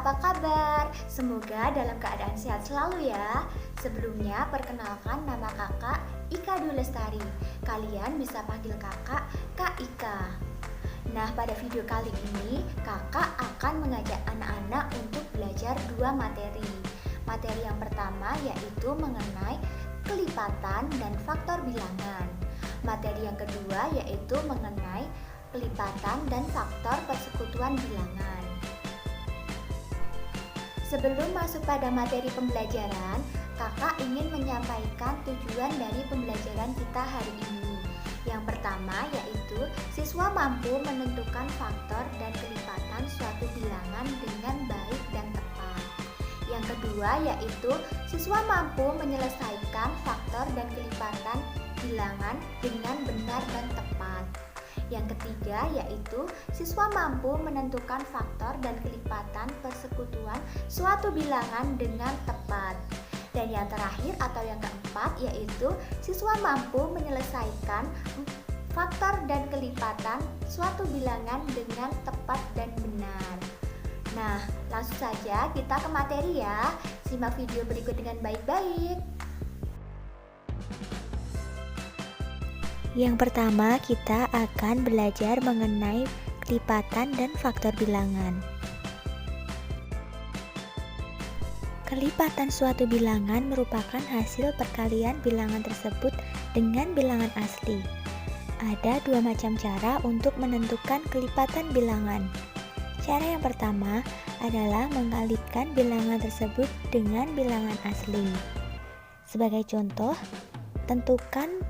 apa kabar? Semoga dalam keadaan sehat selalu ya. Sebelumnya perkenalkan nama kakak Ika Dwi Lestari. Kalian bisa panggil kakak Kak Ika. Nah, pada video kali ini kakak akan mengajak anak-anak untuk belajar dua materi. Materi yang pertama yaitu mengenai kelipatan dan faktor bilangan. Materi yang kedua yaitu mengenai kelipatan dan faktor persekutuan bilangan. Sebelum masuk pada materi pembelajaran, kakak ingin menyampaikan tujuan dari pembelajaran kita hari ini. Yang pertama yaitu siswa mampu menentukan faktor dan kelipatan suatu bilangan dengan baik dan tepat. Yang kedua yaitu siswa mampu menyelesaikan faktor dan kelipatan bilangan dengan benar dan tepat. Yang ketiga yaitu siswa mampu menentukan faktor dan kelipatan persekutuan suatu bilangan dengan tepat. Dan yang terakhir atau yang keempat yaitu siswa mampu menyelesaikan faktor dan kelipatan suatu bilangan dengan tepat dan benar. Nah, langsung saja kita ke materi ya. Simak video berikut dengan baik-baik. Yang pertama, kita akan belajar mengenai kelipatan dan faktor bilangan. Kelipatan suatu bilangan merupakan hasil perkalian bilangan tersebut dengan bilangan asli. Ada dua macam cara untuk menentukan kelipatan bilangan. Cara yang pertama adalah mengkalikan bilangan tersebut dengan bilangan asli. Sebagai contoh, tentukan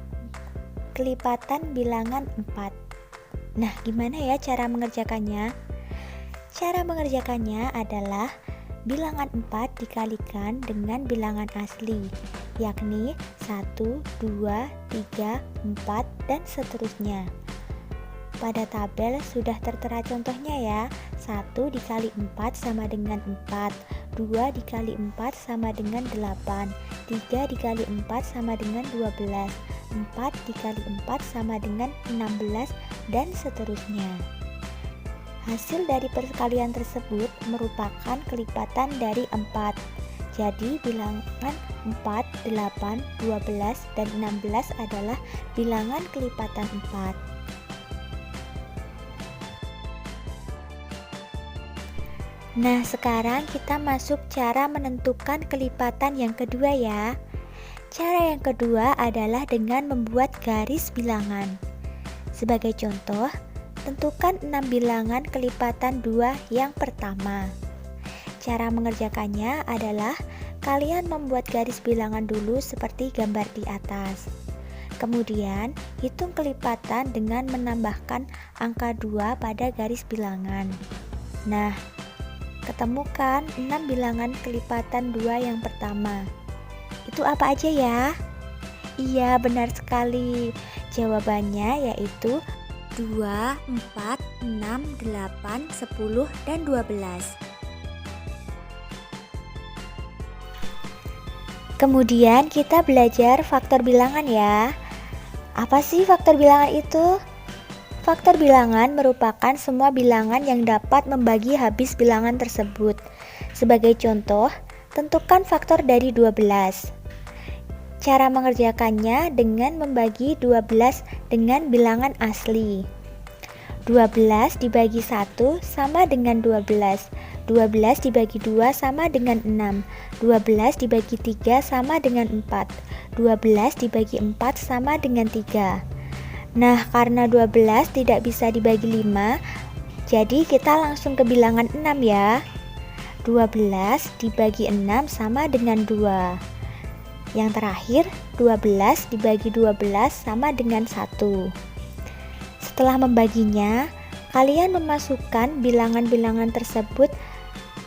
kelipatan bilangan 4. Nah, gimana ya cara mengerjakannya? Cara mengerjakannya adalah bilangan 4 dikalikan dengan bilangan asli, yakni 1, 2, 3, 4, dan seterusnya. Pada tabel sudah tertera contohnya ya. 1 dikali 4 sama dengan 4, 2 dikali 4 sama dengan 8, 3 dikali 4 sama dengan 12, 4 dikali 4 sama dengan 16, dan seterusnya. Hasil dari perkalian tersebut merupakan kelipatan dari 4. Jadi bilangan 4, 8, 12, dan 16 adalah bilangan kelipatan 4. Nah, sekarang kita masuk cara menentukan kelipatan yang kedua ya. Cara yang kedua adalah dengan membuat garis bilangan. Sebagai contoh, tentukan 6 bilangan kelipatan 2 yang pertama. Cara mengerjakannya adalah kalian membuat garis bilangan dulu seperti gambar di atas. Kemudian, hitung kelipatan dengan menambahkan angka 2 pada garis bilangan. Nah, ketemukan 6 bilangan kelipatan 2 yang pertama. Itu apa aja ya? Iya, benar sekali. Jawabannya yaitu 2, 4, 6, 8, 10, dan 12. Kemudian kita belajar faktor bilangan ya. Apa sih faktor bilangan itu? Faktor bilangan merupakan semua bilangan yang dapat membagi habis bilangan tersebut. Sebagai contoh, tentukan faktor dari 12. Cara mengerjakannya dengan membagi 12 dengan bilangan asli. 12 dibagi 1 sama dengan 12. 12 dibagi 2 sama dengan 6. 12 dibagi 3 sama dengan 4. 12 dibagi 4 sama dengan 3. Nah, karena 12 tidak bisa dibagi 5, jadi kita langsung ke bilangan 6 ya. 12 dibagi 6 sama dengan 2. Yang terakhir, 12 dibagi 12 sama dengan 1. Setelah membaginya, kalian memasukkan bilangan-bilangan tersebut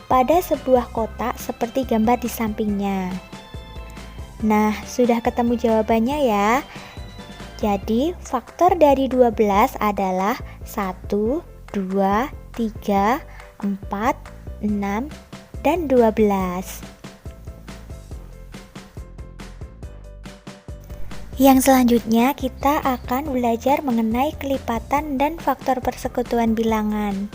pada sebuah kotak seperti gambar di sampingnya. Nah, sudah ketemu jawabannya ya. Jadi, faktor dari 12 adalah 1, 2, 3, 4, 6, dan 12. Yang selanjutnya kita akan belajar mengenai kelipatan dan faktor persekutuan bilangan.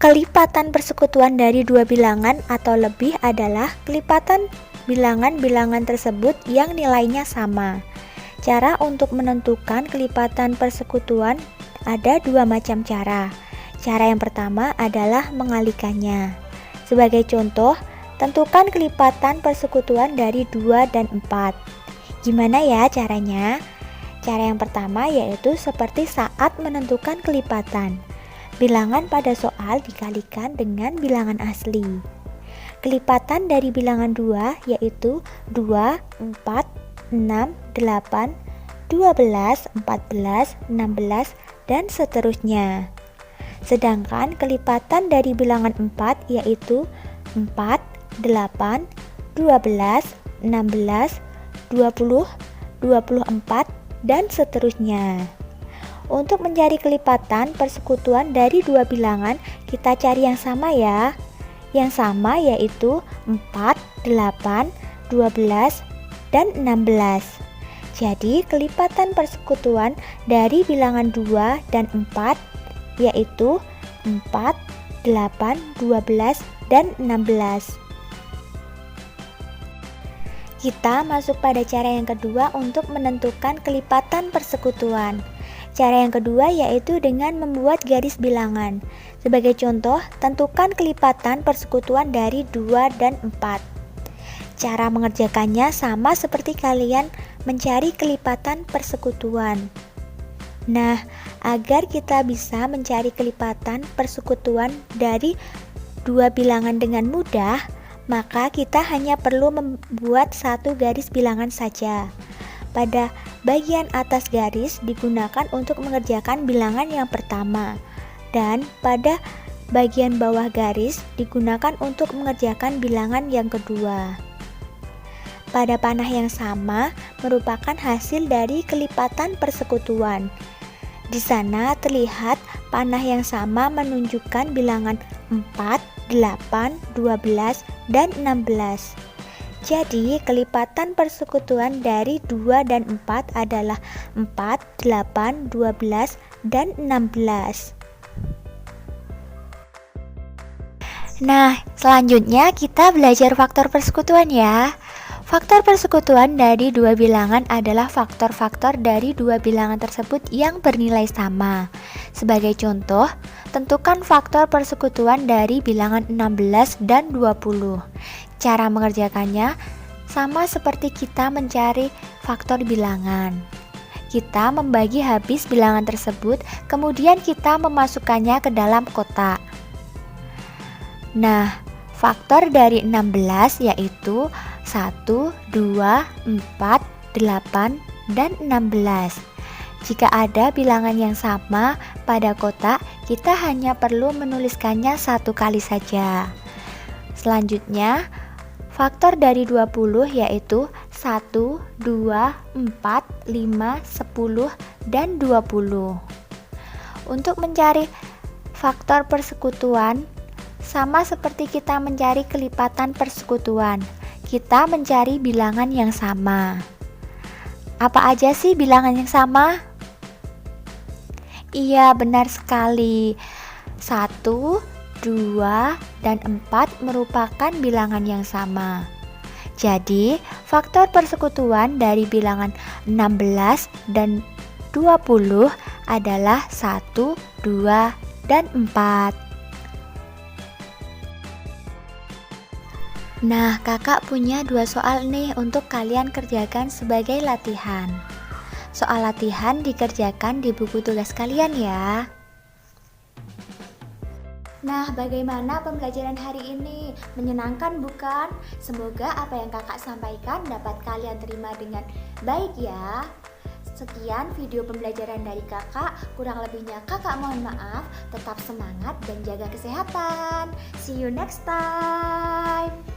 Kelipatan persekutuan dari dua bilangan atau lebih adalah kelipatan bilangan-bilangan tersebut yang nilainya sama. Cara untuk menentukan kelipatan persekutuan ada dua macam cara. Cara yang pertama adalah mengalikannya. Sebagai contoh, tentukan kelipatan persekutuan dari 2 dan 4. Gimana ya caranya? Cara yang pertama yaitu seperti saat menentukan kelipatan. Bilangan pada soal dikalikan dengan bilangan asli. Kelipatan dari bilangan 2 yaitu 2, 4, 6, 8, 12, 14, 16, dan seterusnya. Sedangkan kelipatan dari bilangan 4 yaitu 4, 8, 12, 16, 20, 24, dan seterusnya. Untuk mencari kelipatan persekutuan dari dua bilangan, kita cari yang sama ya. Yang sama yaitu 4, 8, 12, dan 16. Jadi kelipatan persekutuan dari bilangan 2 dan 4 yaitu 4, 8, 12, dan 16. Kita masuk pada cara yang kedua untuk menentukan kelipatan persekutuan. Cara yang kedua yaitu dengan membuat garis bilangan. Sebagai contoh, tentukan kelipatan persekutuan dari 2 dan 4. Cara mengerjakannya sama seperti kalian mencari kelipatan persekutuan. Nah, agar kita bisa mencari kelipatan persekutuan dari dua bilangan dengan mudah, maka kita hanya perlu membuat satu garis bilangan saja. Pada bagian atas garis digunakan untuk mengerjakan bilangan yang pertama, dan pada bagian bawah garis digunakan untuk mengerjakan bilangan yang kedua. Pada panah yang sama merupakan hasil dari kelipatan persekutuan. Di sana terlihat panah yang sama menunjukkan bilangan 4, 8, 12, dan 16. Jadi, kelipatan persekutuan dari 2 dan 4 adalah 4, 8, 12, dan 16. Nah, selanjutnya kita belajar faktor persekutuan ya. Faktor persekutuan dari dua bilangan adalah faktor-faktor dari dua bilangan tersebut yang bernilai sama. Sebagai contoh, tentukan faktor persekutuan dari bilangan 16 dan 20. Cara mengerjakannya sama seperti kita mencari faktor bilangan. Kita membagi habis bilangan tersebut, kemudian kita memasukkannya ke dalam kotak. Nah, faktor dari 16 yaitu 1, 2, 4, 8, dan 16. Jika ada bilangan yang sama pada kotak, kita hanya perlu menuliskannya satu kali saja. Selanjutnya, faktor dari 20 yaitu 1, 2, 4, 5, 10, dan 20. Untuk mencari faktor persekutuan, sama seperti kita mencari kelipatan persekutuan, kita mencari bilangan yang sama. Apa aja sih bilangan yang sama? Iya, benar sekali. 1, 2, dan 4 merupakan bilangan yang sama. Jadi, faktor persekutuan dari bilangan 16 dan 20 adalah 1, 2, dan 4. Nah, kakak punya 2 soal nih untuk kalian kerjakan sebagai latihan. Soal latihan dikerjakan di buku tugas kalian ya. Nah, bagaimana pembelajaran hari ini? Menyenangkan bukan? Semoga apa yang kakak sampaikan dapat kalian terima dengan baik ya. Sekian video pembelajaran dari kakak. Kurang lebihnya kakak mohon maaf. Tetap semangat dan jaga kesehatan. See you next time.